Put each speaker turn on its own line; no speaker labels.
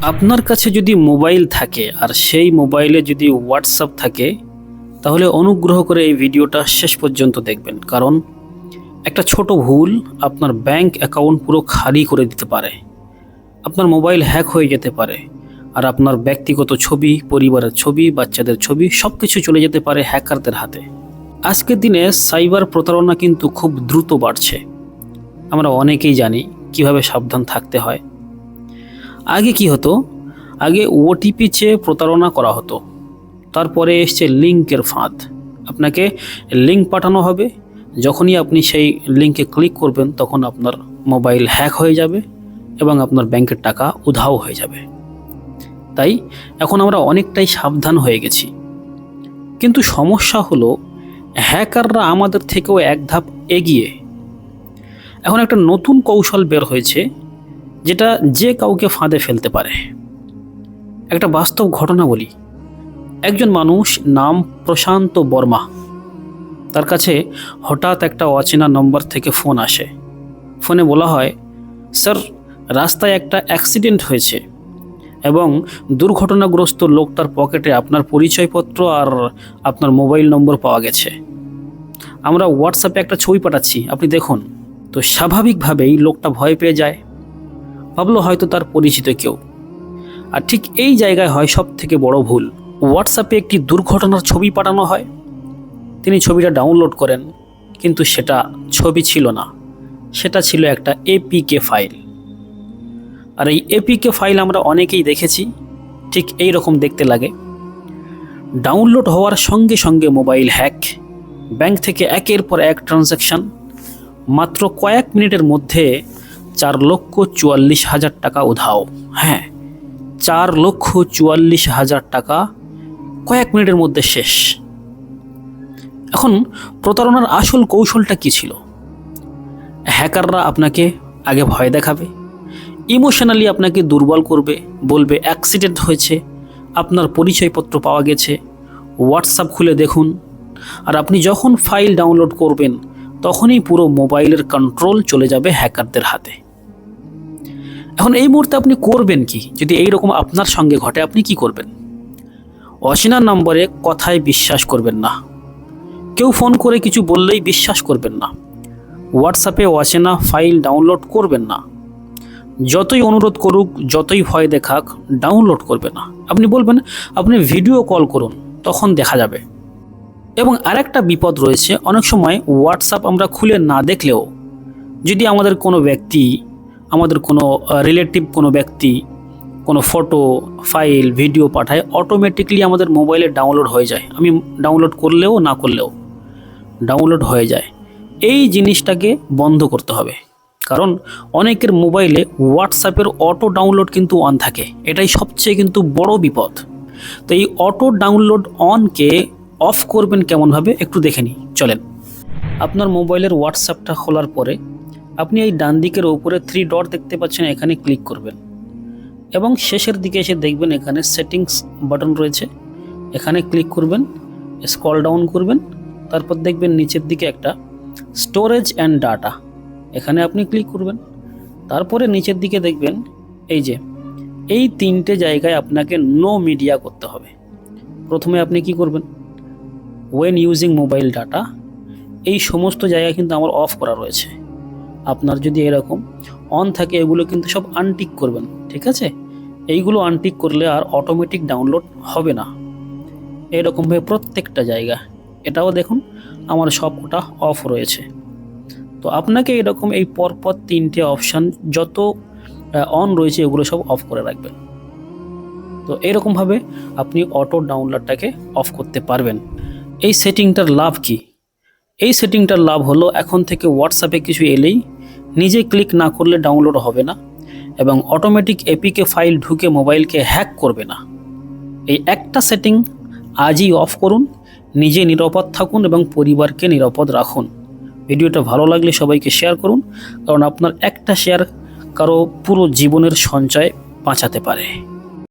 আপনার কাছে যদি মোবাইল থাকে আর সেই মোবাইলে যদি হোয়াটসঅ্যাপ থাকে, তাহলে অনুগ্রহ করে এই ভিডিওটা শেষ পর্যন্ত দেখবেন। কারণ একটা ছোট ভুল আপনার ব্যাংক অ্যাকাউন্ট পুরো খালি করে দিতে পারে। আপনার মোবাইল হ্যাক হয়ে যেতে পারে আর আপনার ব্যক্তিগত ছবি, পরিবারের ছবি, বাচ্চাদের ছবি সব কিছু চলে যেতে পারে হ্যাকারদের হাতে। আজকের দিনে সাইবার প্রতারণা কিন্তু খুব দ্রুত বাড়ছে। আমরা অনেকেই জানি কিভাবে সাবধান থাকতে হয়। আগে কি হতো? আগে ওটিপি চেয়ে প্রতারণা করা হতো। তারপরে এসছে লিঙ্কের ফাঁদ। আপনাকে লিঙ্ক পাঠানো হবে, যখনই আপনি সেই লিঙ্কে ক্লিক করবেন তখন আপনার মোবাইল হ্যাক হয়ে যাবে এবং আপনার ব্যাংকের টাকা উধাও হয়ে যাবে। তাই এখন আমরা অনেকটাই সাবধান হয়ে গেছি। কিন্তু সমস্যা হলো হ্যাকাররা আমাদের থেকেও এক ধাপ এগিয়ে। এখন একটা নতুন কৌশল বের হয়েছে যেটা যে কাউকে ফাঁদে ফেলতে পারে। একটা বাস্তব ঘটনা বলি। একজন মানুষ নাম প্রশান্ত বর্মা। তার কাছে হঠাৎ একটা অচেনা নম্বর থেকে ফোন আসে। ফোনে বলা হয়, স্যার, রাস্তায় একটা অ্যাক্সিডেন্ট হয়েছে এবং দুর্ঘটনাগ্রস্ত লোকটার পকেটে আপনার পরিচয়পত্র আর আপনার মোবাইল নম্বর পাওয়া গেছে। আমরা হোয়াটসঅ্যাপে একটা ছবি পাঠাচ্ছি, আপনি দেখুন। তো স্বাভাবিকভাবেই লোকটা ভয় পেয়ে যায়, ভাবলো হয়তো তার পরিচিত কেউ। আর ঠিক এই জায়গায় হয় সব থেকে বড় ভুল। হোয়াটসঅ্যাপে একটি দুর্ঘটনার ছবি পাঠানো হয়। তিনি ছবিটা ডাউনলোড করেন, কিন্তু সেটা ছবি ছিল না, সেটা ছিল একটা এপিকে ফাইল। আর এই এপিকে ফাইল আমরা অনেকেই দেখেছি, ঠিক এই রকম দেখতে লাগে। ডাউনলোড হওয়ার সঙ্গে সঙ্গে মোবাইল হ্যাক, ব্যাংক থেকে একের পর এক ট্রানজ্যাকশান, মাত্র কয়েক মিনিটের মধ্যে 4,44,000 টাকা উধাও। হ্যাঁ, 4,44,000 টাকা কয়েক মিনিটের মধ্যে শেষ। এখন প্রতারণার আসল কৌশলটা কী ছিল? হ্যাকাররা আপনাকে আগে ভয় দেখাবে, ইমোশনালি আপনাকে দুর্বল করবে, বলবে অ্যাক্সিডেন্ট হয়েছে, আপনার পরিচয়পত্র পাওয়া গেছে, হোয়াটসঅ্যাপ খুলে দেখুন। আর আপনি যখন ফাইল ডাউনলোড করবেন তখনই পুরো মোবাইলের কন্ট্রোল চলে যাবে হ্যাকারদের হাতে। এখন এই মুহূর্তে আপনি করবেন কি? যদি এই রকম আপনার সঙ্গে ঘটে, আপনি কি করবেন? অচেনা নম্বরে কথায় বিশ্বাস করবেন না। কেউ ফোন করে কিছু বললেই বিশ্বাস করবেন না। হোয়াটসঅ্যাপে অচেনা ফাইল ডাউনলোড করবেন না। যতই অনুরোধ করুক, যতই ভয় দেখাক, ডাউনলোড করবে না। আপনি বলবেন আপনি ভিডিও কল করুন, তখন দেখা যাবে। এবং আরেকটা বিপদ রয়েছে, অনেক সময় হোয়াটসঅ্যাপ আমরা খুলে না দেখলেও যদি আমাদের কোনো ব্যক্তি, আমাদের কোনো রিলেটিভ কোনো ব্যক্তি কোনো ফটো, ফাইল, ভিডিও পাঠায়, অটোমেটিকলি আমাদের মোবাইলে ডাউনলোড হয়ে যায়। আমি ডাউনলোড করলেও না করলেও ডাউনলোড হয়ে যায়। এই জিনিসটাকে বন্ধ করতে হবে। কারণ অনেকের মোবাইলে হোয়াটসঅ্যাপের অটো ডাউনলোড কিন্তু অন থাকে। এটাই সবচেয়ে কিন্তু বড় বিপদ। তো এই অটো ডাউনলোড অনকে অফ করবেন কেমনভাবে একটু দেখে নিই, চলেন। আপনার মোবাইলের হোয়াটসঅ্যাপটা খোলার পরে আপনি এই ডান দিকের ওপরে 3 ডট দেখতে পাচ্ছেন, এখানে ক্লিক করবেন এবং শেষের দিকে এসে দেখবেন এখানে সেটিংস বাটন রয়েছে, এখানে ক্লিক করবেন, স্ক্রল ডাউন করবেন, তারপর দেখবেন নিচের দিকে একটা স্টোরেজ অ্যান্ড ডাটা, এখানে আপনি ক্লিক করবেন। তারপরে নিচের দিকে দেখবেন এই যে এই 3টে জায়গায় আপনাকে নো মিডিয়া করতে হবে। প্রথমে আপনি কি করবেন? ওয়েন ইউজিং মোবাইল ডাটা, এই সমস্ত জায়গা কিন্তু আমার অফ করা রয়েছে। আপনার যদি এরকম অন থাকে, এগুলো কিন্তু সব আনটিক করবেন, ঠিক আছে? এইগুলো আনটিক করলে আর অটোমেটিক ডাউনলোড হবে না। এরকমভাবে প্রত্যেকটা জায়গা, এটাও দেখুন আমার সবকটা অফ রয়েছে। তো আপনাকে এরকম এই পরপর 3টে অপশান যত অন রয়েছে এগুলো সব অফ করে রাখবেন। তো এরকমভাবে আপনি অটো ডাউনলোডটাকে অফ করতে পারবেন। এই সেটিংটার লাভ কি? এই সেটিংটার লাভ হলো এখন থেকে হোয়াটসঅ্যাপে কিছু এলেই নিজে ক্লিক না করলে ডাউনলোড হবে না এবং অটোমেটিক এপিকে ফাইল ঢুকে মোবাইলকে হ্যাক করবে না। এই একটা সেটিং আজই অফ করুন, নিজে নিরাপদ থাকুন এবং পরিবারকে নিরাপদ রাখুন। ভিডিওটা ভালো লাগলে সবাইকে শেয়ার করুন, কারণ আপনার একটা শেয়ার কারো পুরো জীবনের সঞ্চয় বাঁচাতে পারে।